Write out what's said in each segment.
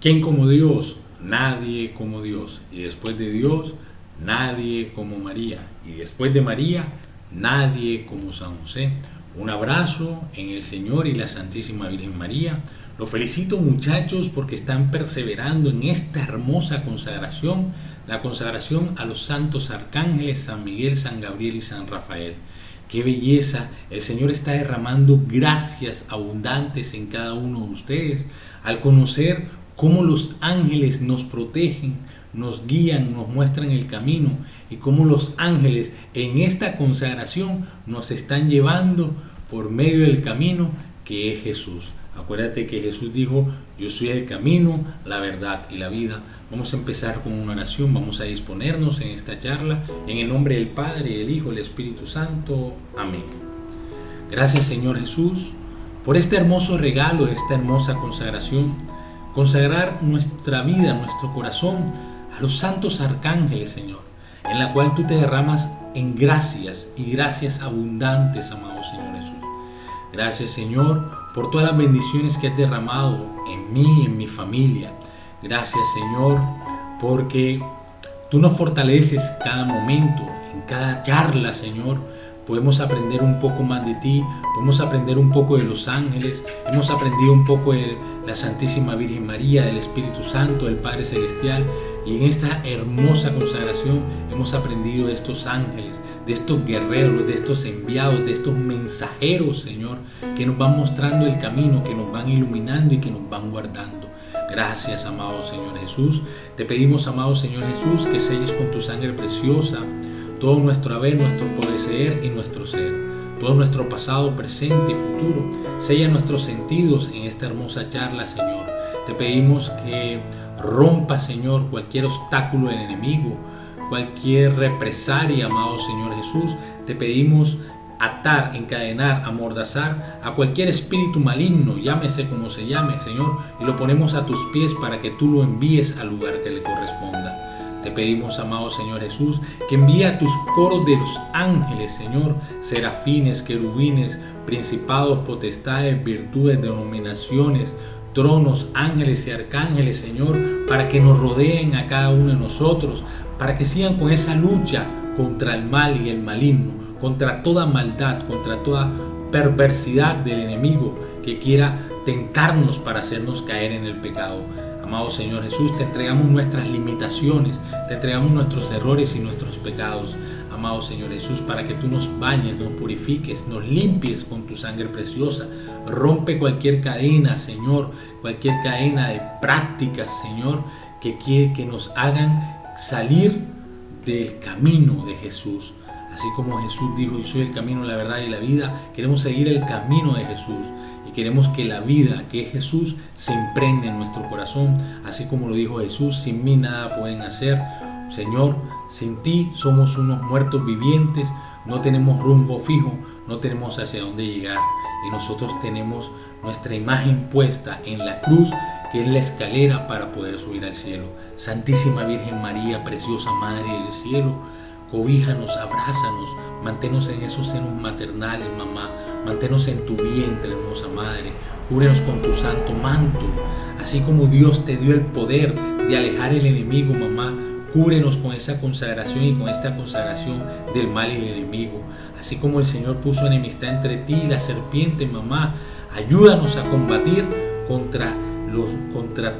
¿Quién como Dios? Nadie como Dios. Y después de Dios, nadie como María. Y después de María, nadie como San José. Un abrazo en el Señor y la Santísima Virgen María. Los felicito, muchachos, porque están perseverando en esta hermosa consagración, la consagración a los santos arcángeles San Miguel, San Gabriel y San Rafael. ¡Qué belleza! El Señor está derramando gracias abundantes en cada uno de ustedes al conocer cómo los ángeles nos protegen, nos guían, nos muestran el camino, y cómo los ángeles en esta consagración nos están llevando por medio del camino que es Jesús. Acuérdate que Jesús dijo: yo soy el camino, la verdad y la vida. Vamos a empezar con una oración, vamos a disponernos en esta charla, en el nombre del Padre, del Hijo y del Espíritu Santo. Amén. Gracias, Señor Jesús, por este hermoso regalo, esta hermosa consagración. Consagrar nuestra vida, nuestro corazón a los santos arcángeles, Señor, en la cual tú te derramas en gracias y gracias abundantes, amado Señor Jesús. Gracias, Señor, por todas las bendiciones que has derramado en mí y en mi familia. Gracias, Señor, porque tú nos fortaleces cada momento, en cada charla, Señor. Podemos aprender un poco más de ti, podemos aprender un poco de los ángeles, hemos aprendido un poco de la Santísima Virgen María, del Espíritu Santo, del Padre Celestial, y en esta hermosa consagración hemos aprendido de estos ángeles, de estos guerreros, de estos enviados, de estos mensajeros, Señor, que nos van mostrando el camino, que nos van iluminando y que nos van guardando. Gracias, amado Señor Jesús. Te pedimos, amado Señor Jesús, que selles con tu sangre preciosa todo nuestro haber, nuestro poseer y nuestro ser, todo nuestro pasado, presente y futuro. Sella nuestros sentidos en esta hermosa charla, Señor. Te pedimos que rompa, Señor, cualquier obstáculo del enemigo, cualquier represalia, amado Señor Jesús. Te pedimos atar, encadenar, amordazar a cualquier espíritu maligno, llámese como se llame, Señor, y lo ponemos a tus pies para que tú lo envíes al lugar que le corresponda. Te pedimos, amado Señor Jesús, que envíe a tus coros de los ángeles, Señor, serafines, querubines, principados, potestades, virtudes, denominaciones, tronos, ángeles y arcángeles, Señor, para que nos rodeen a cada uno de nosotros, para que sigan con esa lucha contra el mal y el maligno, contra toda maldad, contra toda perversidad del enemigo que quiera tentarnos para hacernos caer en el pecado. Amado Señor Jesús, te entregamos nuestras limitaciones, te entregamos nuestros errores y nuestros pecados, amado Señor Jesús, para que tú nos bañes, nos purifiques, nos limpies con tu sangre preciosa. Rompe cualquier cadena, Señor, cualquier cadena de prácticas, Señor, que nos hagan salir del camino de Jesús. Así como Jesús dijo: yo soy el camino, la verdad y la vida, queremos seguir el camino de Jesús. Queremos que la vida, que es Jesús, se impregne en nuestro corazón, así como lo dijo Jesús: sin mí nada pueden hacer. Señor, sin ti somos unos muertos vivientes, no tenemos rumbo fijo, no tenemos hacia dónde llegar, y nosotros tenemos nuestra imagen puesta en la cruz, que es la escalera para poder subir al cielo. Santísima Virgen María, preciosa Madre del Cielo, cobíjanos, abrázanos, manténnos en esos senos maternales, mamá. Manténnos en tu vientre, hermosa Madre. Cúbrenos con tu santo manto. Así como Dios te dio el poder de alejar el enemigo, mamá, cúbrenos con esa consagración y con esta consagración del mal y el enemigo. Así como el Señor puso enemistad entre ti y la serpiente, mamá, ayúdanos a combatir contra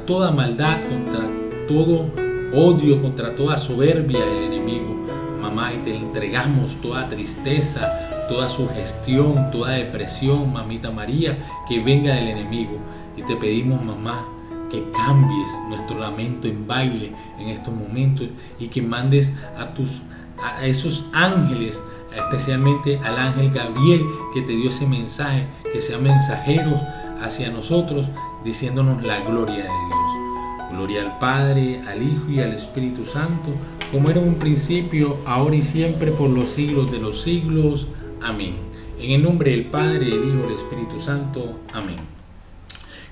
toda maldad, contra todo odio, contra toda soberbia del enemigo. Mamá, y te entregamos toda tristeza, toda sugestión, toda depresión, mamita María, que venga del enemigo. Y te pedimos, mamá, que cambies nuestro lamento en baile en estos momentos y que mandes a esos ángeles, especialmente al ángel Gabriel que te dio ese mensaje, que sean mensajeros hacia nosotros diciéndonos la gloria de Dios. Gloria al Padre, al Hijo y al Espíritu Santo, como era en un principio, ahora y siempre, por los siglos de los siglos. Amén. En el nombre del Padre, del Hijo y del Espíritu Santo. Amén.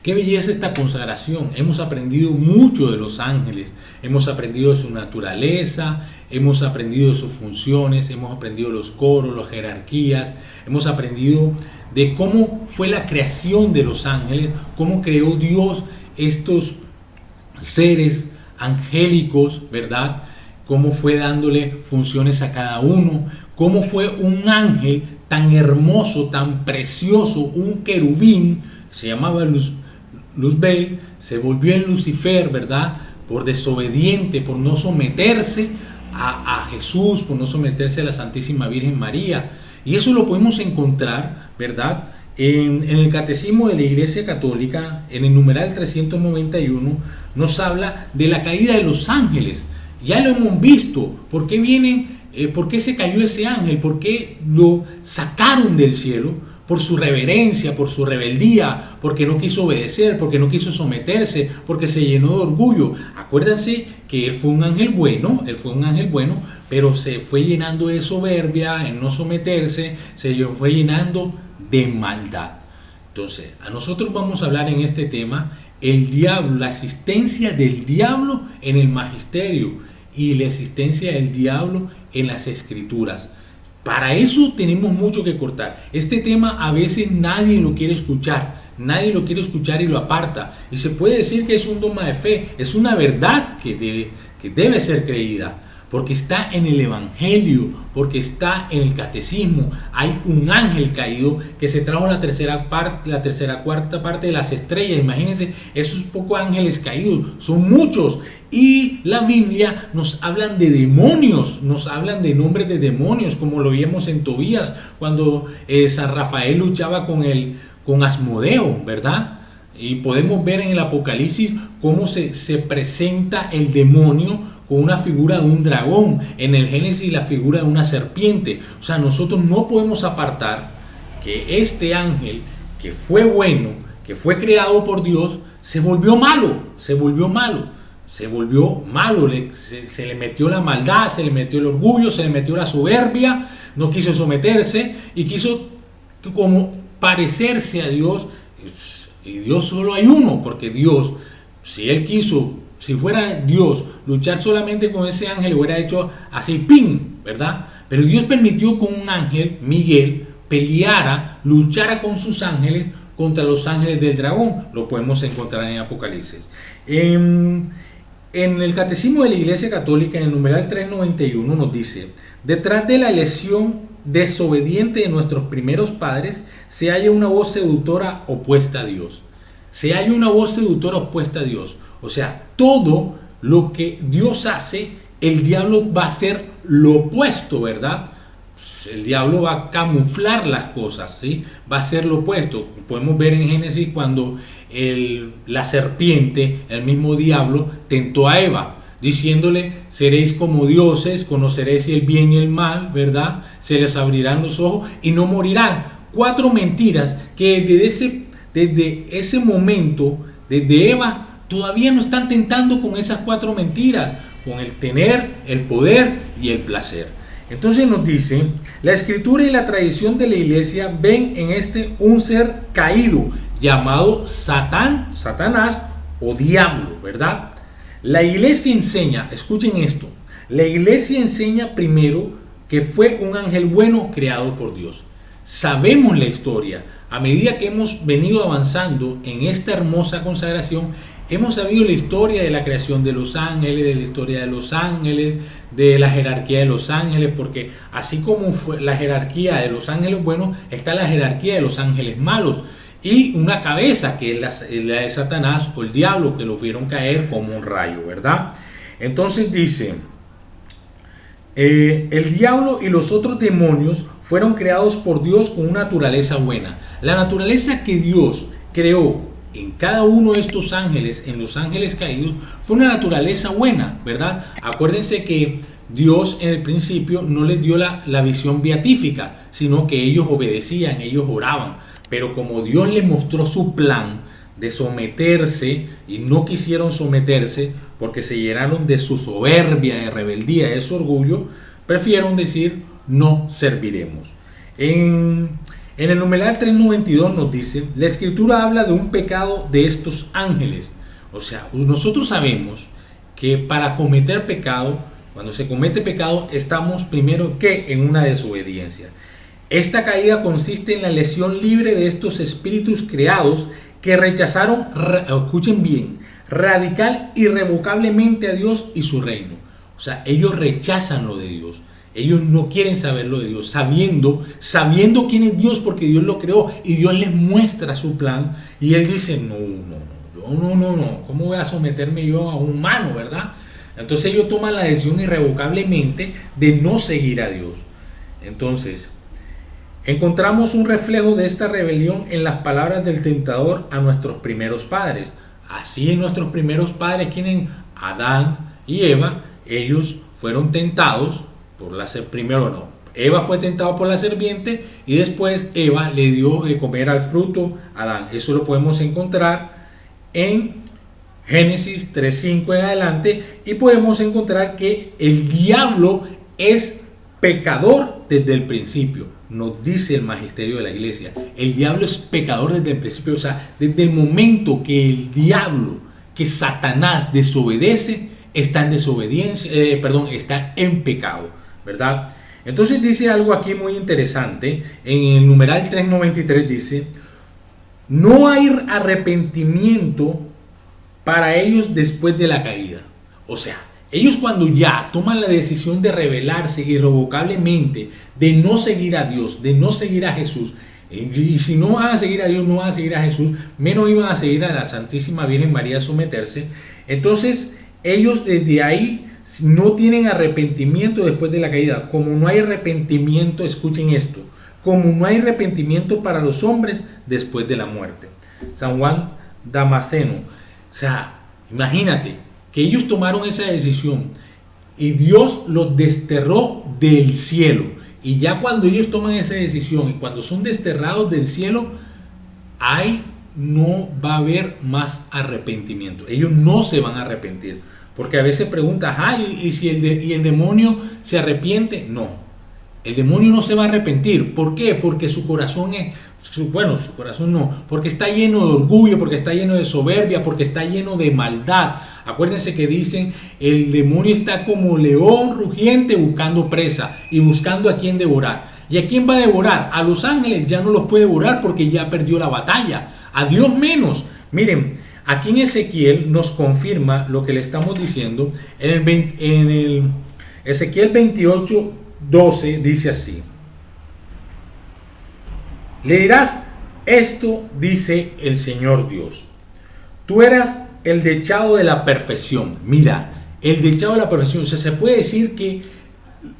Qué belleza esta consagración. Hemos aprendido mucho de los ángeles, hemos aprendido de su naturaleza, hemos aprendido de sus funciones, hemos aprendido los coros, las jerarquías, hemos aprendido de cómo fue la creación de los ángeles, cómo creó Dios estos seres angélicos, ¿verdad? Cómo fue dándole funciones a cada uno, cómo fue un ángel tan hermoso, tan precioso, un querubín, se llamaba Luzbel, se volvió en Lucifer, ¿verdad? Por desobediente, por no someterse a Jesús, por no someterse a la Santísima Virgen María. Y eso lo podemos encontrar, ¿verdad? En el Catecismo de la Iglesia Católica, en el numeral 391, nos habla de la caída de los ángeles. Ya lo hemos visto. ¿Por qué se cayó ese ángel? ¿Por qué lo sacaron del cielo? Por su reverencia, por su rebeldía, porque no quiso obedecer, porque no quiso someterse, porque se llenó de orgullo. Acuérdense que él fue un ángel bueno, pero se fue llenando de soberbia, en no someterse, se fue llenando de maldad. Entonces, a nosotros vamos a hablar en este tema el diablo, la existencia del diablo en el magisterio y la existencia del diablo en las escrituras. Para eso tenemos mucho que cortar. Este tema a veces nadie lo quiere escuchar y lo aparta. Y se puede decir que es un dogma de fe, es una verdad que debe ser creída, porque está en el Evangelio, porque está en el Catecismo. Hay un ángel caído que se trajo la tercera cuarta parte de las estrellas. Imagínense, esos pocos ángeles caídos, son muchos. Y la Biblia nos hablan de demonios, nos hablan de nombres de demonios, como lo vimos en Tobías, cuando San Rafael luchaba con Asmodeo, ¿verdad? Y podemos ver en el Apocalipsis cómo se presenta el demonio con una figura de un dragón, en el Génesis la figura de una serpiente. O sea, nosotros no podemos apartar que este ángel, que fue bueno, que fue creado por Dios, se volvió malo, se le metió la maldad, se le metió el orgullo, se le metió la soberbia, no quiso someterse y quiso como parecerse a Dios. Y Dios solo hay uno, porque Dios, si fuera Dios, luchar solamente con ese ángel, lo hubiera hecho así, ¡ping!, ¿verdad? Pero Dios permitió que un ángel, Miguel, luchara con sus ángeles contra los ángeles del dragón. Lo podemos encontrar en Apocalipsis. En el Catecismo de la Iglesia Católica, en el numeral 391, nos dice: detrás de la elección desobediente de nuestros primeros padres se halla una voz seductora opuesta a Dios. O sea, todo lo que Dios hace, el diablo va a hacer lo opuesto, ¿verdad? El diablo va a camuflar las cosas, ¿sí? Va a ser lo opuesto. Podemos ver en Génesis cuando la serpiente, el mismo diablo, tentó a Eva, diciéndole: seréis como dioses, conoceréis el bien y el mal, ¿verdad? Se les abrirán los ojos y no morirán. 4 mentiras que desde ese momento, desde Eva, todavía no están tentando con esas 4 mentiras, con el tener, el poder y el placer. Entonces nos dice: la escritura y la tradición de la iglesia ven en este un ser caído llamado Satanás o diablo, ¿verdad? La iglesia enseña, escuchen esto, la iglesia enseña primero que fue un ángel bueno creado por Dios. Sabemos la historia. A medida que hemos venido avanzando en esta hermosa consagración, hemos sabido la historia de la creación de los ángeles, de la historia de los ángeles, de la jerarquía de los ángeles, porque así como fue la jerarquía de los ángeles buenos, está la jerarquía de los ángeles malos. Y una cabeza que es la de Satanás o el diablo, que lo vieron caer como un rayo, ¿verdad? Entonces dice: el diablo y los otros demonios fueron creados por Dios con una naturaleza buena. La naturaleza que Dios creó en cada uno de estos ángeles, en los ángeles caídos, fue una naturaleza buena, ¿verdad? Acuérdense que Dios en el principio no les dio la visión beatífica, sino que ellos obedecían, ellos oraban. Pero como Dios les mostró su plan de someterse y no quisieron someterse porque se llenaron de su soberbia, de rebeldía, de su orgullo, prefirieron decir: no serviremos. En el numeral 392 nos dice: la escritura habla de un pecado de estos ángeles. O sea, nosotros sabemos que para cometer pecado, cuando se comete pecado, estamos primero que en una desobediencia. Esta caída consiste en la elección libre de estos espíritus creados que rechazaron, escuchen bien, radical, irrevocablemente a Dios y su reino. O sea, ellos rechazan lo de Dios. Ellos no quieren saber lo de Dios, sabiendo quién es Dios, porque Dios lo creó y Dios les muestra su plan. Y Él dice, no, ¿cómo voy a someterme yo a un humano, verdad? Entonces ellos toman la decisión irrevocablemente de no seguir a Dios. Entonces, encontramos un reflejo de esta rebelión en las palabras del tentador a nuestros primeros padres. Así en nuestros primeros padres, quienes Adán y Eva, ellos fueron tentados por Eva fue tentada por la serpiente y después Eva le dio de comer al fruto a Adán. Eso lo podemos encontrar en Génesis 3:5 en adelante, y podemos encontrar que el diablo es pecador desde el principio. Nos dice el magisterio de la iglesia, el diablo es pecador desde el principio. O sea, desde el momento que el diablo, que Satanás desobedece, está en desobediencia, está en pecado, ¿verdad? Entonces dice algo aquí muy interesante. En el numeral 393 dice: no hay arrepentimiento para ellos después de la caída. O sea, ellos cuando ya toman la decisión de rebelarse irrevocablemente, de no seguir a Dios, de no seguir a Jesús, y si no van a seguir a Dios, no van a seguir a Jesús, menos iban a seguir a la Santísima Virgen María a someterse. Entonces ellos desde ahí no tienen arrepentimiento después de la caída. Como no hay arrepentimiento, escuchen esto, como no hay arrepentimiento para los hombres después de la muerte. San Juan Damasceno. O sea, imagínate que ellos tomaron esa decisión y Dios los desterró del cielo. Y ya cuando ellos toman esa decisión y cuando son desterrados del cielo, no va a haber más arrepentimiento. Ellos no se van a arrepentir. Porque a veces preguntas, ¿y si el demonio se arrepiente? No, el demonio no se va a arrepentir. ¿Por qué? Porque su corazón su corazón no, porque está lleno de orgullo, porque está lleno de soberbia, porque está lleno de maldad. Acuérdense que dicen, el demonio está como león rugiente buscando presa y buscando a quién devorar. ¿Y a quién va a devorar? A los ángeles ya no los puede devorar porque ya perdió la batalla. A Dios menos. Miren, aquí en Ezequiel nos confirma lo que le estamos diciendo. En el Ezequiel 28:12 dice así: le dirás, esto dice el Señor Dios, tú eras el dechado de la perfección. Mira, el dechado de la perfección. O sea, se puede decir que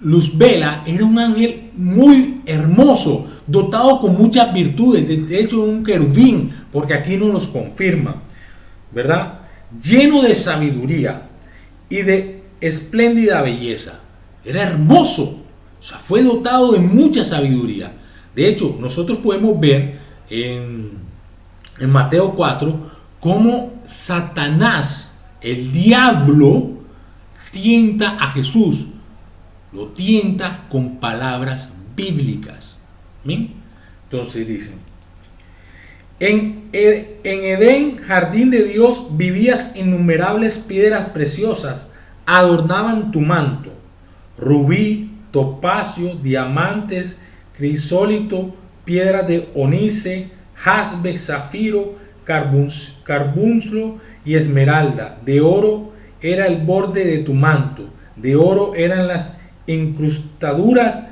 Luzbela era un ángel muy hermoso, dotado con muchas virtudes, de hecho un querubín, porque aquí no nos confirma, ¿verdad? Lleno de sabiduría y de espléndida belleza. Era hermoso, o sea, fue dotado de mucha sabiduría. De hecho, nosotros podemos ver en Mateo 4 cómo Satanás, el diablo, tienta a Jesús. Lo tienta con palabras bíblicas. ¿Bien? Entonces dicen: en Edén, jardín de Dios, vivías innumerables piedras preciosas, adornaban tu manto: rubí, topacio, diamantes, crisólito, piedras de onice, jaspe, zafiro, carbuncio y esmeralda. De oro era el borde de tu manto, de oro eran las incrustaduras,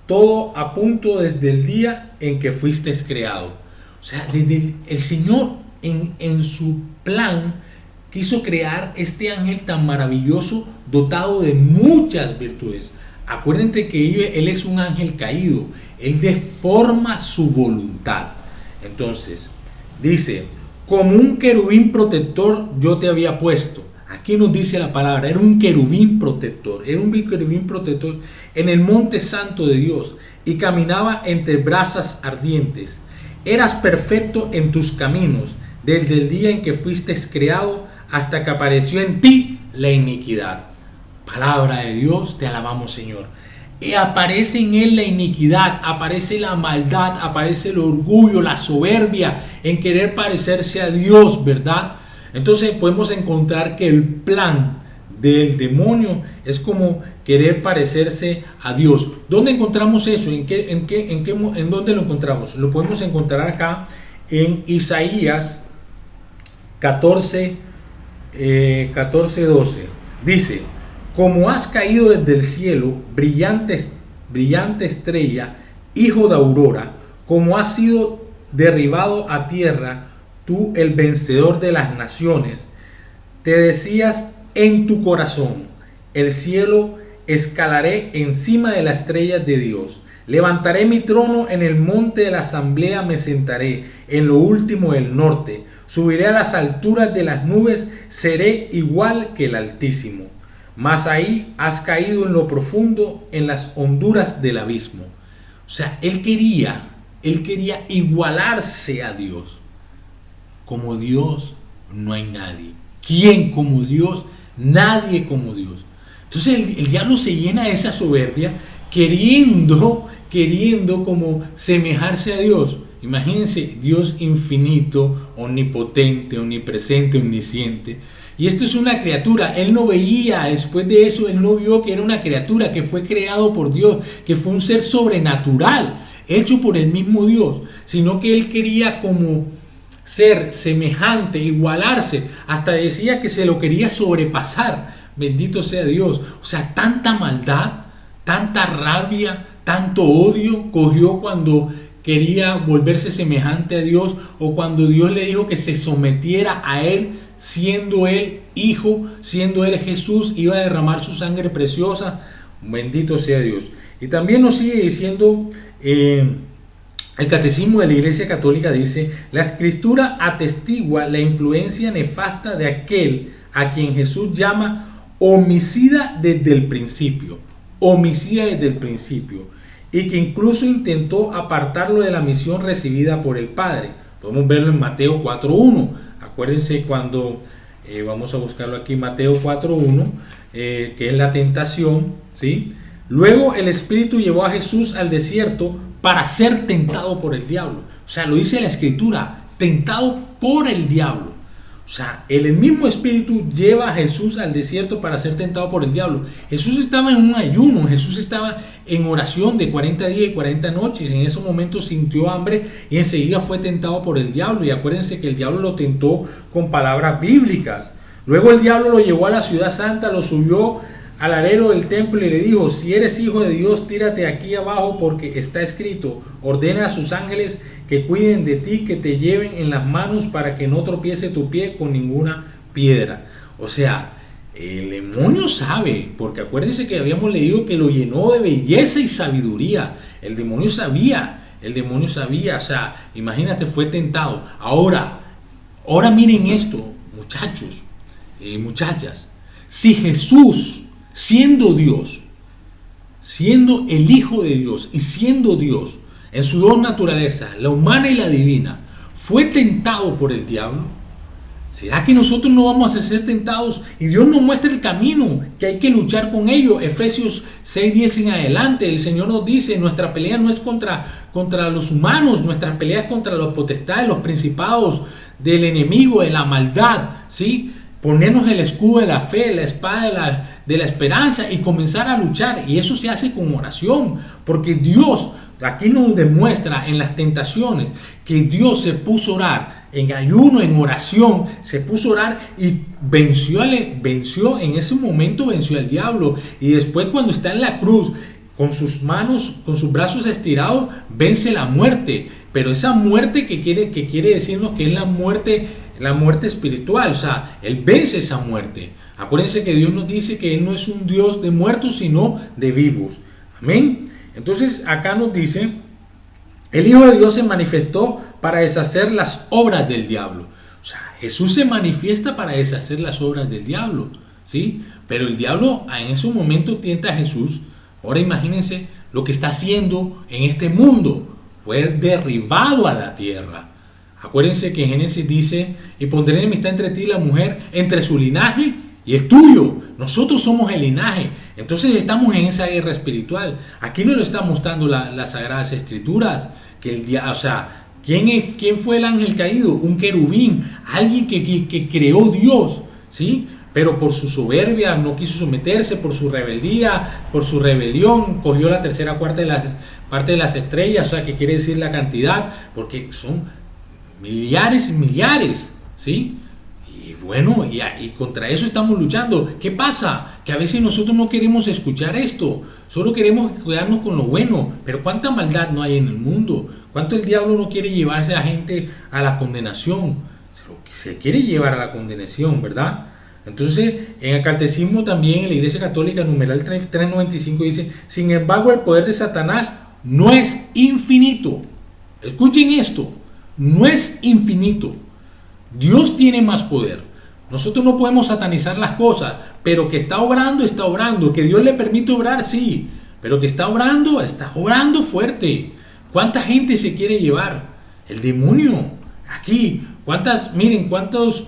todo a punto desde el día en que fuiste creado. O sea, desde el Señor en su plan quiso crear este ángel tan maravilloso, dotado de muchas virtudes. Acuérdense que él es un ángel caído, él deforma su voluntad. Entonces, dice: como un querubín protector yo te había puesto. Aquí nos dice la palabra, era un querubín protector, en el monte santo de Dios, y caminaba entre brasas ardientes. Eras perfecto en tus caminos, desde el día en que fuiste creado hasta que apareció en ti la iniquidad. Palabra de Dios, te alabamos, Señor. Y aparece en él la iniquidad, aparece la maldad, aparece el orgullo, la soberbia en querer parecerse a Dios, ¿verdad? Entonces podemos encontrar que el plan del demonio es como querer parecerse a Dios. ¿Dónde encontramos eso? ¿En dónde lo encontramos? Lo podemos encontrar acá en Isaías 14, 14:12. Dice: como has caído desde el cielo, brillante estrella, hijo de aurora, como has sido derribado a tierra, tú el vencedor de las naciones, te decías en tu corazón: el cielo escalaré encima de las estrellas de Dios. Levantaré mi trono en el monte de la asamblea, me sentaré en lo último del norte. Subiré a las alturas de las nubes, seré igual que el Altísimo. Mas ahí has caído en lo profundo, en las honduras del abismo. O sea, él quería igualarse a Dios. Como Dios no hay nadie. ¿Quién como Dios? Nadie como Dios. Entonces el diablo se llena de esa soberbia, queriendo como semejarse a Dios. Imagínense, Dios infinito, omnipotente, omnipresente, omnisciente. Y esto es una criatura. Él no veía, después de eso, él no vio que era una criatura, que fue creado por Dios, que fue un ser sobrenatural, hecho por el mismo Dios, sino que él quería como ser semejante, igualarse, hasta decía que se lo quería sobrepasar. Bendito sea Dios. O sea, tanta maldad, tanta rabia, tanto odio cogió cuando quería volverse semejante a Dios, o cuando Dios le dijo que se sometiera a él, siendo él hijo, siendo él Jesús, iba a derramar su sangre preciosa. Bendito sea Dios. Y también nos sigue diciendo el Catecismo de la Iglesia Católica, dice: la Escritura atestigua la influencia nefasta de aquel a quien Jesús llama homicida desde el principio, y que incluso intentó apartarlo de la misión recibida por el Padre. Podemos verlo en Mateo 4:1. Acuérdense cuando, vamos a buscarlo aquí, Mateo 4:1, que es la tentación, ¿sí? Luego el Espíritu llevó a Jesús al desierto para ser tentado por el diablo. O sea, lo dice la Escritura, tentado por el diablo. O sea, el mismo Espíritu lleva a Jesús al desierto para ser tentado por el diablo. Jesús estaba en un ayuno, Jesús estaba en oración de 40 días y 40 noches. En ese momento sintió hambre y enseguida fue tentado por el diablo. Y acuérdense que el diablo lo tentó con palabras bíblicas. Luego el diablo lo llevó a la ciudad santa, lo subió al alero del templo y le dijo: si eres hijo de Dios, tírate aquí abajo, porque está escrito: ordena a sus ángeles que cuiden de ti, que te lleven en las manos para que no tropiece tu pie con ninguna piedra. O sea, el demonio sabe, porque acuérdense que habíamos leído que lo llenó de belleza y sabiduría. El demonio sabía, o sea, imagínate, fue tentado. Ahora miren esto, muchachos, muchachas. Si Jesús, siendo Dios, siendo el Hijo de Dios y siendo Dios en sus dos naturalezas, la humana y la divina, fue tentado por el diablo, ¿será que nosotros no vamos a ser tentados? Y Dios nos muestra el camino, que hay que luchar con ello. Efesios 6:10 en adelante, el Señor nos dice: nuestra pelea no es contra los humanos, nuestra pelea es contra los potestades, los principados del enemigo, de la maldad, ¿sí? Ponernos el escudo de la fe, la espada de la esperanza y comenzar a luchar. Y eso se hace con oración, porque Dios aquí nos demuestra en las tentaciones que Dios se puso a orar, en ayuno, en oración, se puso a orar y venció en ese momento, venció al diablo. Y después, cuando está en la cruz, con sus manos, con sus brazos estirados, vence la muerte. Pero esa muerte que quiere decirnos que es la muerte espiritual. O sea, Él vence esa muerte. Acuérdense que Dios nos dice que Él no es un Dios de muertos, sino de vivos. Amén. Entonces acá nos dice: el Hijo de Dios se manifestó para deshacer las obras del diablo. O sea, Jesús se manifiesta para deshacer las obras del diablo, ¿sí? Pero el diablo en ese momento tienta a Jesús. Ahora imagínense lo que está haciendo en este mundo. Fue derribado a la tierra. Acuérdense que Génesis dice: y pondré enemistad entre ti y la mujer, entre su linaje y el tuyo. Nosotros somos el linaje. Entonces estamos en esa guerra espiritual. Aquí nos lo está mostrando las Sagradas Escrituras. O sea, ¿quién fue el ángel caído? Un querubín, alguien que creó Dios, ¿sí? Pero por su soberbia no quiso someterse, por su rebeldía, por su rebelión, cogió la tercera parte de las estrellas, o sea, que quiere decir la cantidad, porque son millares y millares, ¿sí? Y bueno, y contra eso estamos luchando. ¿Qué pasa? Que a veces nosotros no queremos escuchar esto, solo queremos quedarnos con lo bueno. Pero cuánta maldad no hay en el mundo, cuánto el diablo no quiere llevarse a gente a la condenación. Se quiere llevar a la condenación, ¿verdad? Entonces, en el catecismo también, en la Iglesia Católica, numeral 395, dice: sin embargo, el poder de Satanás no es infinito. Escuchen esto, no es infinito. Dios tiene más poder. Nosotros no podemos satanizar las cosas, pero que está obrando, está obrando. Que Dios le permite obrar, sí, pero que está obrando fuerte. ¿Cuánta gente se quiere llevar? El demonio, aquí. Miren, ¿cuántas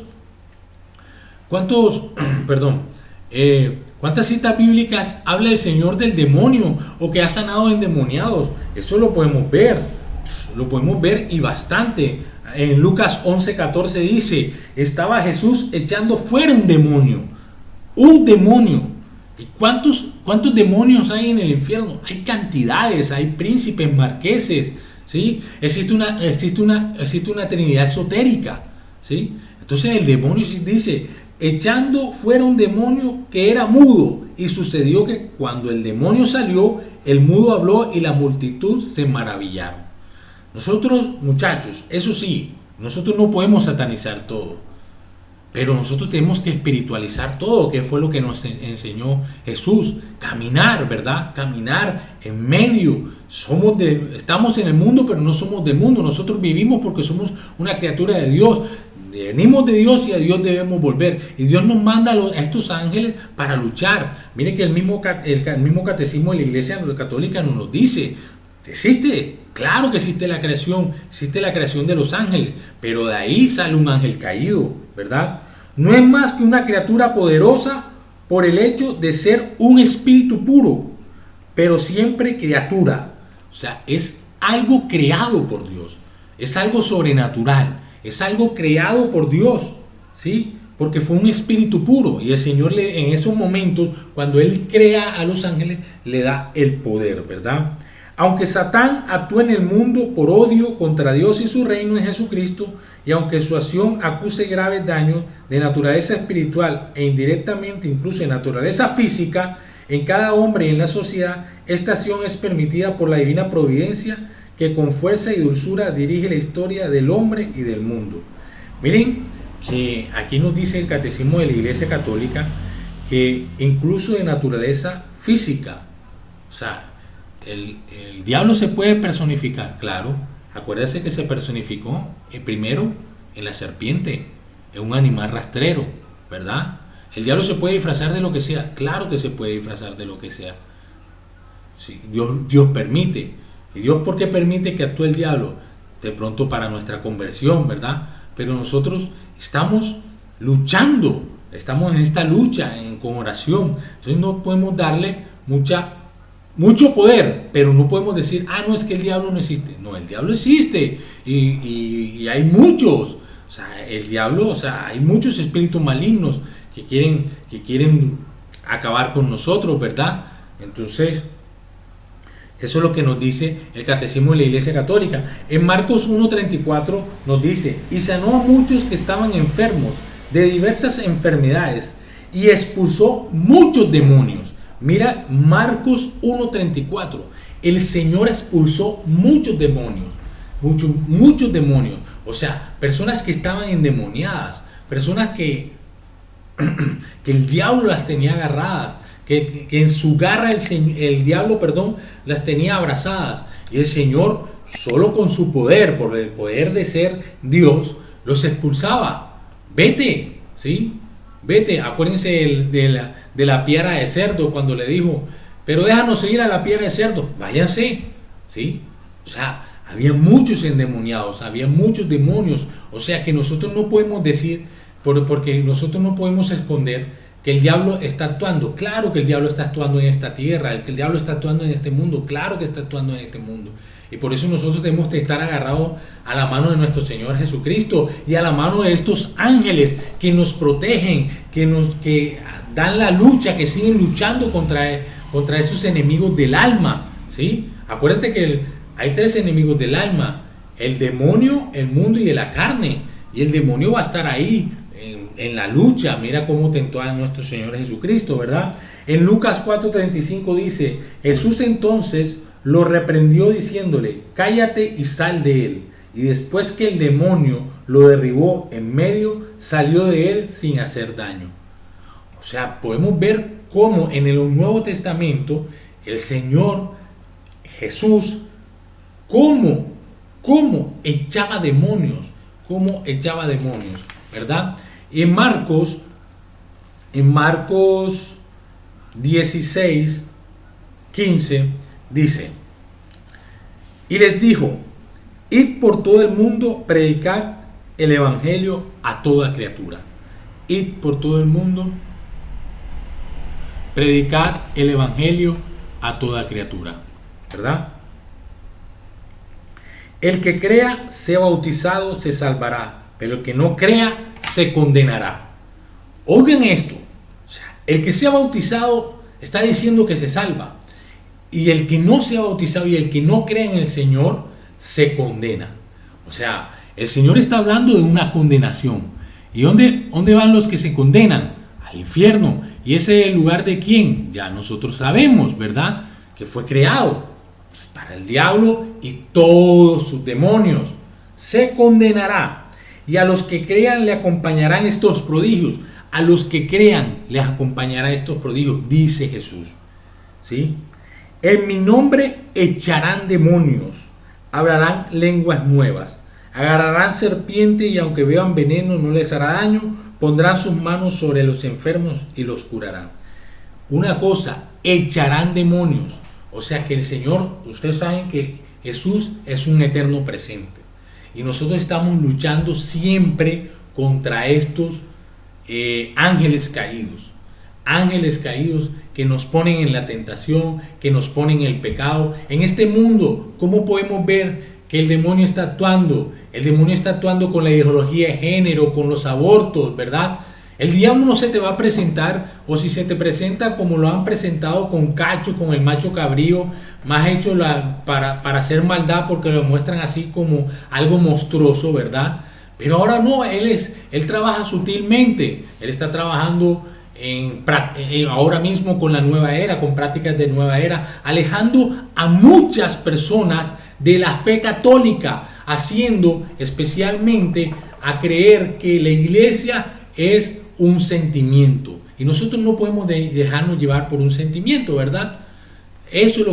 citas bíblicas habla el Señor del demonio o que ha sanado endemoniados? Eso lo podemos ver y bastante. En Lucas 11:14 dice: estaba Jesús echando fuera un demonio. ¿Y cuántos demonios hay en el infierno? Hay cantidades, hay príncipes, marqueses, ¿sí? Existe una trinidad esotérica, ¿sí? Entonces el demonio dice: echando fuera un demonio que era mudo, y sucedió que cuando el demonio salió, el mudo habló y la multitud se maravillaron. Nosotros, muchachos, eso sí, nosotros no podemos satanizar todo, pero nosotros tenemos que espiritualizar todo, que fue lo que nos enseñó Jesús. Caminar, ¿verdad? Caminar en medio. Estamos en el mundo, pero no somos del mundo. Nosotros vivimos porque somos una criatura de Dios. Venimos de Dios y a Dios debemos volver. Y Dios nos manda a estos ángeles para luchar. Miren que el mismo catecismo de la Iglesia Católica nos lo dice. ¿Existe? Claro que existe la creación de los ángeles, pero de ahí sale un ángel caído, ¿verdad? No es más que una criatura poderosa por el hecho de ser un espíritu puro, pero siempre criatura. O sea, es algo creado por Dios, es algo sobrenatural, es algo creado por Dios, ¿sí? Porque fue un espíritu puro y el Señor en esos momentos, cuando Él crea a los ángeles, le da el poder, ¿verdad? Aunque Satán actúa en el mundo por odio contra Dios y su reino en Jesucristo, y aunque su acción acuse graves daños de naturaleza espiritual e indirectamente incluso de naturaleza física en cada hombre y en la sociedad, esta acción es permitida por la divina providencia que con fuerza y dulzura dirige la historia del hombre y del mundo. Miren que aquí nos dice el Catecismo de la Iglesia Católica que incluso de naturaleza física, o sea, el diablo se puede personificar, claro. Acuérdense que se personificó primero en la serpiente, en un animal rastrero, ¿verdad? El diablo se puede disfrazar de lo que sea, claro que se puede disfrazar de lo que sea. Sí, Dios permite. ¿Y Dios por qué permite que actúe el diablo? De pronto para nuestra conversión, ¿verdad? Pero nosotros estamos luchando, estamos en esta lucha con oración. Entonces no podemos darle mucho poder, pero no podemos decir: no, es que el diablo no existe. No, el diablo existe y hay muchos. O sea, el diablo, hay muchos espíritus malignos que quieren acabar con nosotros, ¿verdad? Entonces, eso es lo que nos dice el Catecismo de la Iglesia Católica. En Marcos 1:34 nos dice: y sanó a muchos que estaban enfermos de diversas enfermedades y expulsó muchos demonios. Mira Marcos 1:34. El Señor expulsó muchos demonios. Muchos demonios. O sea, personas que estaban endemoniadas. Personas que el diablo las tenía agarradas. Que en su garra el diablo, las tenía abrazadas. Y el Señor, solo con su poder, por el poder de ser Dios, los expulsaba. Vete, ¿sí? Vete. Acuérdense de la piara de cerdo, cuando le dijo: pero déjanos ir a la piara de cerdo. Váyanse, ¿sí? O sea, había muchos endemoniados, había muchos demonios. O sea que nosotros no podemos decir, porque nosotros no podemos esconder que el diablo está actuando. Claro que el diablo está actuando en esta tierra, que el diablo está actuando en este mundo. Claro que está actuando en este mundo. Y por eso nosotros tenemos que estar agarrados a la mano de nuestro Señor Jesucristo y a la mano de estos ángeles que nos protegen, que dan la lucha, que siguen luchando contra esos enemigos del alma, ¿sí? Acuérdate que hay tres enemigos del alma: el demonio, el mundo y la carne. Y el demonio va a estar ahí en la lucha. Mira cómo tentó a nuestro Señor Jesucristo, ¿verdad? En Lucas 4:35 dice, Jesús entonces lo reprendió diciéndole, cállate y sal de él. Y después que el demonio lo derribó en medio, salió de él sin hacer daño. O sea, podemos ver cómo en el Nuevo Testamento el Señor Jesús, cómo echaba demonios, ¿verdad? En Marcos 16:15 dice, y les dijo, id por todo el mundo, predicad el evangelio a toda criatura. Id por todo el mundo, predicad el evangelio a toda criatura, ¿verdad? El que crea, sea bautizado, se salvará, pero el que no crea, se condenará. Oigan esto, o sea, el que sea bautizado está diciendo que se salva, y el que no sea bautizado y el que no crea en el Señor, se condena. O sea, el Señor está hablando de una condenación. ¿Y dónde van los que se condenan? Al infierno. ¿Y ese es el lugar de quién? Ya nosotros sabemos, ¿verdad? Que fue creado para el diablo y todos sus demonios. Se condenará. Y a los que crean le acompañarán estos prodigios. A los que crean les acompañarán estos prodigios, dice Jesús. ¿Sí? En mi nombre echarán demonios, hablarán lenguas nuevas, agarrarán serpiente y aunque beban veneno no les hará daño, pondrán sus manos sobre los enfermos y los curarán. Una cosa, echarán demonios. O sea que el Señor, ustedes saben que Jesús es un eterno presente. Y nosotros estamos luchando siempre contra estos ángeles caídos. Ángeles caídos que nos ponen en la tentación, que nos ponen en el pecado. En este mundo, ¿cómo podemos ver que el demonio está actuando? El demonio está actuando con la ideología de género, con los abortos, ¿verdad? El diablo no se te va a presentar, o si se te presenta como lo han presentado con Cacho, con el macho cabrío, más hecho para hacer maldad, porque lo muestran así como algo monstruoso, ¿verdad? Pero ahora no, él trabaja sutilmente, él está trabajando ahora mismo con la nueva era, con prácticas de nueva era, alejando a muchas personas de la fe católica, haciendo especialmente a creer que la iglesia es un sentimiento, y nosotros no podemos dejarnos llevar por un sentimiento, ¿verdad? Eso es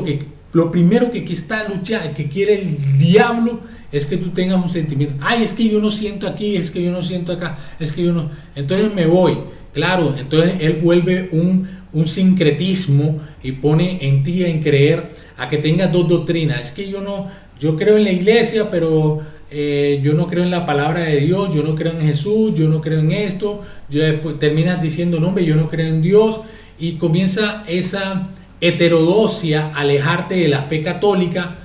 lo primero que está luchando, que quiere el diablo, es que tú tengas un sentimiento. Ay, es que yo no siento aquí, es que yo no siento acá, es que yo no, entonces me voy. Claro, entonces él vuelve un sincretismo y pone en ti en creer a que tengas dos doctrinas. Es que yo creo en la iglesia, pero yo no creo en la palabra de Dios, yo no creo en Jesús, yo no creo en esto. Yo después terminas diciendo, no, hombre, yo no creo en Dios, y comienza esa heterodoxia, alejarte de la fe católica.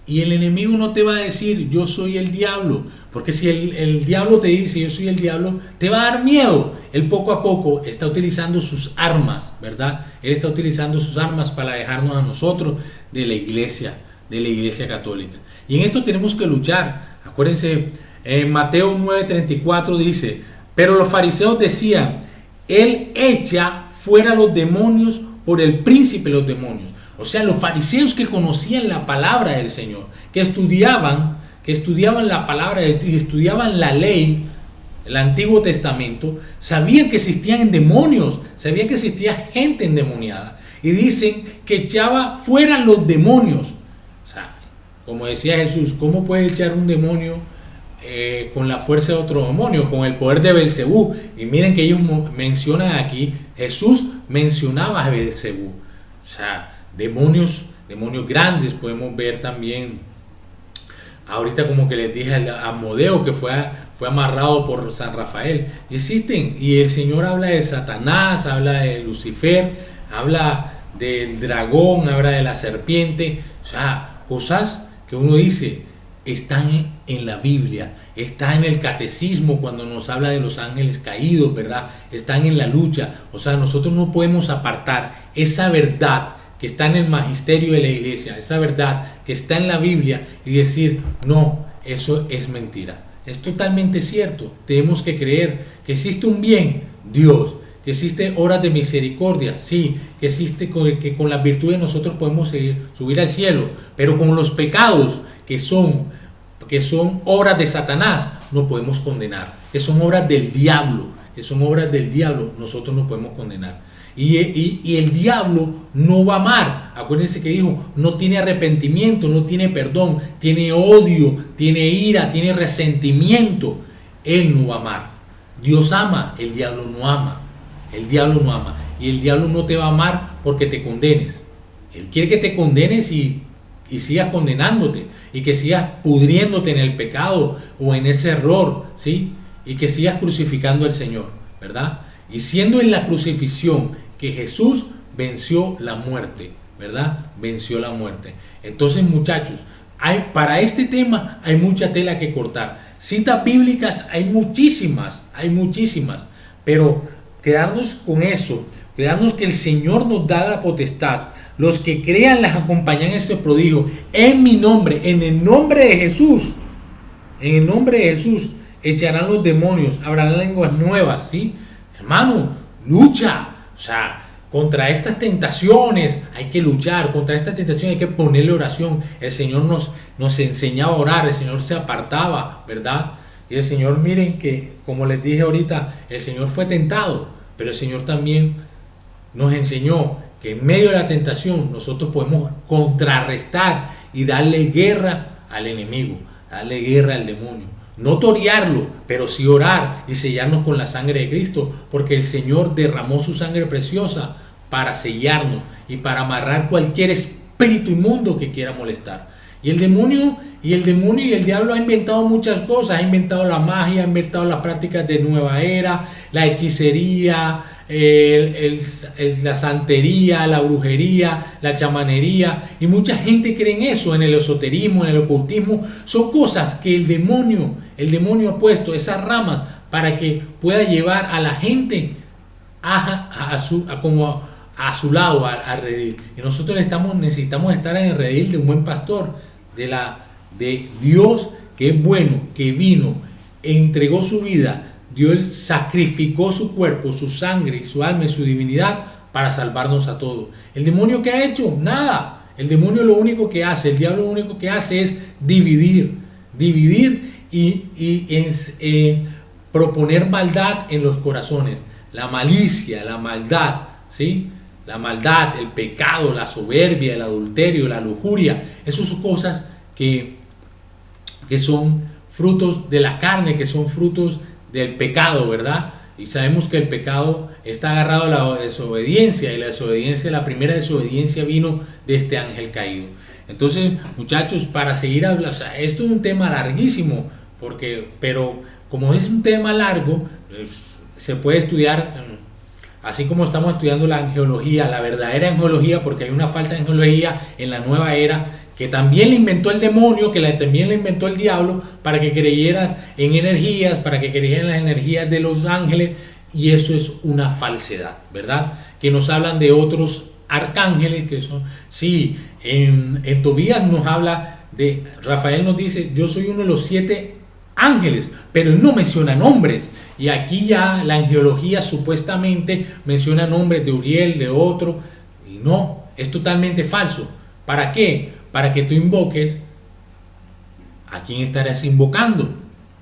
Y el enemigo no te va a decir, yo soy el diablo, porque si el diablo te dice, yo soy el diablo, te va a dar miedo. Él poco a poco está utilizando sus armas, ¿verdad? Él está utilizando sus armas para alejarnos a nosotros de la iglesia católica. Y en esto tenemos que luchar. Acuérdense, en Mateo 9:34 dice, pero los fariseos decían, él echa fuera los demonios por el príncipe de los demonios. O sea, los fariseos que conocían la palabra del Señor, que estudiaban la palabra y estudiaban la ley, el Antiguo Testamento, sabían que existían demonios, sabían que existía gente endemoniada, y dicen que echaba fuera los demonios. O sea, como decía Jesús, ¿cómo puede echar un demonio con la fuerza de otro demonio, con el poder de Belcebú? Y miren que ellos mencionan aquí, Jesús mencionaba a Belcebú. O sea, demonios grandes. Podemos ver también ahorita, como que les dije, a Asmodeo, que fue amarrado por San Rafael. Y existen, y el Señor habla de Satanás, habla de Lucifer, habla del dragón, habla de la serpiente. O sea, cosas que uno dice están en la Biblia, está en el catecismo cuando nos habla de los ángeles caídos, ¿verdad? Están en la lucha. O sea, nosotros no podemos apartar esa verdad que está en el magisterio de la iglesia, esa verdad que está en la Biblia, y decir, no, eso es mentira. Es totalmente cierto. Tenemos que creer Que existe un bien, Dios. Que existe obras de misericordia, sí. Que existe que con las virtudes nosotros podemos subir al cielo. Pero con los pecados que son obras de Satanás, no podemos condenar. Que son obras del diablo. Nosotros no podemos condenar. Y el diablo no va a amar. Acuérdense que dijo, no tiene arrepentimiento, no tiene perdón, tiene odio, tiene ira, tiene resentimiento. Él no va a amar. Dios ama, el diablo no ama. El diablo no ama. Y el diablo no te va a amar porque te condenes. Él quiere que te condenes y sigas condenándote. Y que sigas pudriéndote en el pecado o en ese error, ¿sí? Y que sigas crucificando al Señor, ¿verdad? Y siendo en la crucifixión que Jesús venció la muerte, ¿verdad? Venció la muerte. Entonces, muchachos, para este tema hay mucha tela que cortar. Citas bíblicas hay muchísimas, pero quedarnos con eso, quedarnos que el Señor nos da la potestad. Los que crean las acompañan este prodigio en mi nombre, en el nombre de Jesús, echarán los demonios, hablarán lenguas nuevas, ¿sí? Hermano, lucha, o sea, contra estas tentaciones hay que luchar, contra estas tentaciones hay que ponerle oración. El Señor nos enseñaba a orar, el Señor se apartaba, ¿verdad? Y el Señor, miren que, como les dije ahorita, el Señor fue tentado, pero el Señor también nos enseñó que en medio de la tentación nosotros podemos contrarrestar y darle guerra al enemigo, darle guerra al demonio. No torearlo, pero sí orar y sellarnos con la sangre de Cristo, porque el Señor derramó su sangre preciosa para sellarnos y para amarrar cualquier espíritu inmundo que quiera molestar. Y el demonio y el diablo ha inventado muchas cosas, ha inventado la magia, ha inventado las prácticas de nueva era, la hechicería, la santería, la brujería, la chamanería, y mucha gente cree en eso, en el esoterismo, en el ocultismo. Son cosas que el demonio ha puesto esas ramas para que pueda llevar a la gente a su lado, al redil. Y nosotros necesitamos estar en el redil de un buen pastor, de Dios, que es bueno, que vino, entregó su vida. Dios sacrificó su cuerpo, su sangre, su alma y su divinidad para salvarnos a todos. ¿El demonio qué ha hecho? Nada. El demonio lo único que hace, el diablo lo único que hace es dividir y proponer maldad en los corazones. La malicia, la maldad, ¿sí? La maldad, el pecado, la soberbia, el adulterio, la lujuria. Esas son cosas que son frutos de la carne, que son frutos del pecado, ¿verdad? Y sabemos que el pecado está agarrado a la desobediencia, y la primera desobediencia vino de este ángel caído. Entonces, muchachos, para seguir hablando, o sea, esto es un tema larguísimo, pero como es un tema largo, se puede estudiar, así como estamos estudiando la angelología, la verdadera angelología, porque hay una falta de angelología en la nueva era, que también le inventó el demonio, también le inventó el diablo, para que creyeras en energías, para que creyeras en las energías de los ángeles, y eso es una falsedad, ¿verdad? Que nos hablan de otros arcángeles, que son, sí, en Tobías nos habla de, Rafael nos dice, yo soy uno de los 7 ángeles, pero él no menciona nombres. Y aquí ya la angelología supuestamente menciona nombres de Uriel, de otro, y no, es totalmente falso. ¿Para qué? Para que tú invoques. ¿A quién estarás invocando?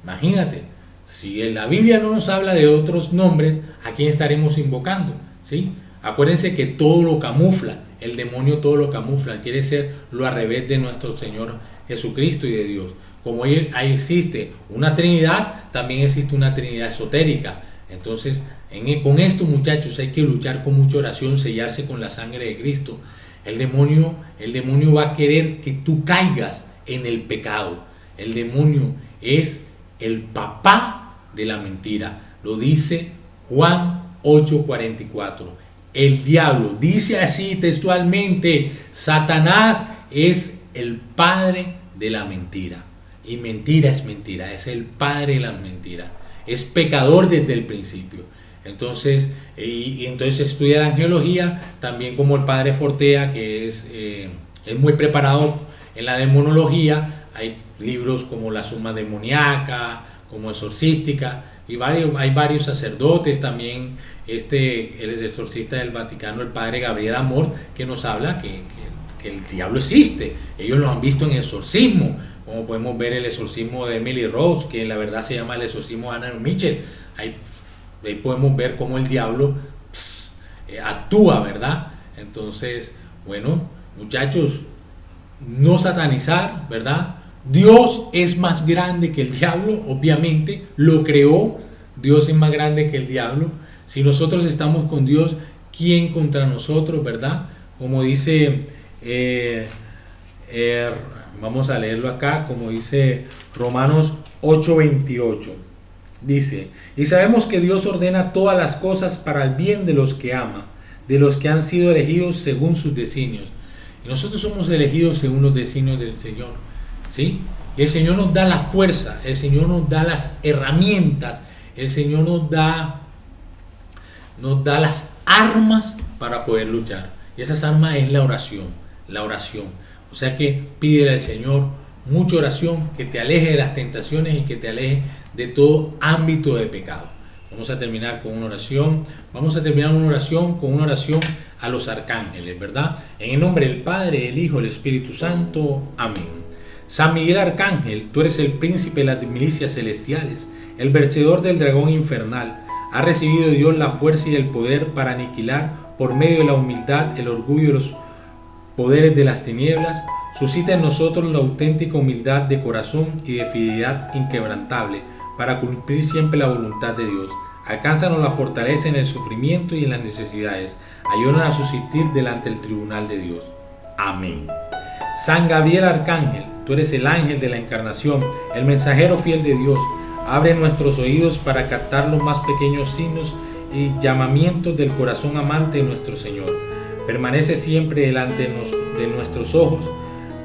Imagínate, si en la Biblia no nos habla de otros nombres, ¿a quién estaremos invocando? ¿Sí? Acuérdense que todo lo camufla, el demonio todo lo camufla, quiere ser lo al revés de nuestro Señor Jesucristo y de Dios. Como ahí existe una Trinidad, también existe una Trinidad esotérica. Entonces, con esto, muchachos, hay que luchar con mucha oración, sellarse con la sangre de Cristo. El demonio va a querer que tú caigas en el pecado. El demonio es el papá de la mentira. Lo dice Juan 8:44. El diablo dice así textualmente: Satanás es el padre de la mentira. Y mentira es mentira, es el padre de la mentira. Es pecador desde el principio. Entonces, entonces estudia la angelología, también como el padre Fortea, que es muy preparado en la demonología. Hay libros como La Suma Demoníaca, como Exorcística, hay varios sacerdotes también, el exorcista del Vaticano, el padre Gabriel Amor, que nos habla que el diablo existe. Ellos lo han visto en exorcismo, como podemos ver el exorcismo de Emily Rose, que la verdad se llama el exorcismo de Anna Mitchell. Ahí podemos ver cómo el diablo actúa, ¿verdad? Entonces, bueno, muchachos, no satanizar, ¿verdad? Dios es más grande que el diablo, obviamente, lo creó. Dios es más grande que el diablo. Si nosotros estamos con Dios, ¿quién contra nosotros, verdad? Como dice, vamos a leerlo acá, como dice Romanos 8:28. Dice, y sabemos que Dios ordena todas las cosas para el bien de los que ama, de los que han sido elegidos según sus designios. Y nosotros somos elegidos según los designios del Señor, ¿sí? Y el Señor nos da la fuerza, el Señor nos da las herramientas, el Señor nos da las armas para poder luchar. Y esas armas es la oración, la oración. O sea que pídele al Señor mucha oración, que te aleje de las tentaciones y que te aleje de todo ámbito de pecado. Vamos a terminar con una oración. Vamos a terminar con una oración a los arcángeles, ¿verdad? En el nombre del Padre, del Hijo, del Espíritu Santo. Amén. San Miguel Arcángel, tú eres el príncipe de las milicias celestiales, el vencedor del dragón infernal. Ha recibido de Dios la fuerza y el poder para aniquilar por medio de la humildad el orgullo y los poderes de las tinieblas. Suscita en nosotros la auténtica humildad de corazón y de fidelidad inquebrantable para cumplir siempre la voluntad de Dios. Alcánzanos la fortaleza en el sufrimiento y en las necesidades. Ayúdanos a subsistir delante del tribunal de Dios. Amén. San Gabriel Arcángel, tú eres el ángel de la encarnación, el mensajero fiel de Dios. Abre nuestros oídos para captar los más pequeños signos y llamamientos del corazón amante de nuestro Señor. Permanece siempre delante de nuestros ojos.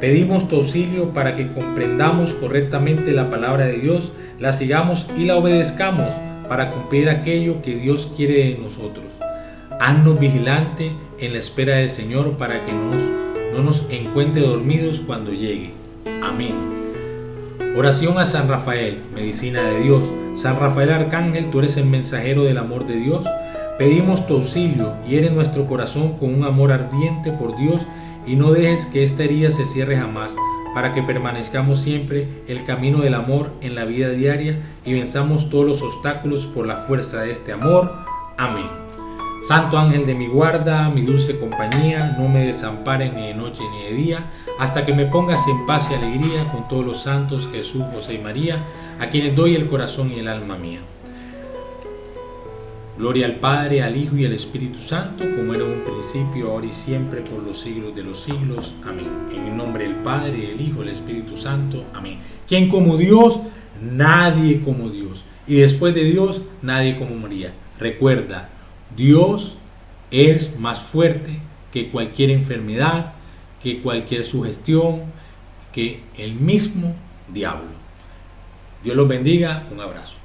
Pedimos tu auxilio para que comprendamos correctamente la palabra de Dios, la sigamos y la obedezcamos para cumplir aquello que Dios quiere de nosotros. Haznos vigilante en la espera del Señor para que no nos encuentre dormidos cuando llegue. Amén. Oración a San Rafael, medicina de Dios. San Rafael Arcángel, tú eres el mensajero del amor de Dios. Pedimos tu auxilio, hiere nuestro corazón con un amor ardiente por Dios y no dejes que esta herida se cierre jamás, para que permanezcamos siempre el camino del amor en la vida diaria y venzamos todos los obstáculos por la fuerza de este amor. Amén. Santo ángel de mi guarda, mi dulce compañía, no me desampares ni de noche ni de día, hasta que me pongas en paz y alegría con todos los santos, Jesús, José y María, a quienes doy el corazón y el alma mía. Gloria al Padre, al Hijo y al Espíritu Santo, como era en un principio, ahora y siempre, por los siglos de los siglos. Amén. En el nombre del Padre, del Hijo y del Espíritu Santo. Amén. ¿Quién como Dios? Nadie como Dios. Y después de Dios, nadie como María. Recuerda, Dios es más fuerte que cualquier enfermedad, que cualquier sugestión, que el mismo diablo. Dios los bendiga. Un abrazo.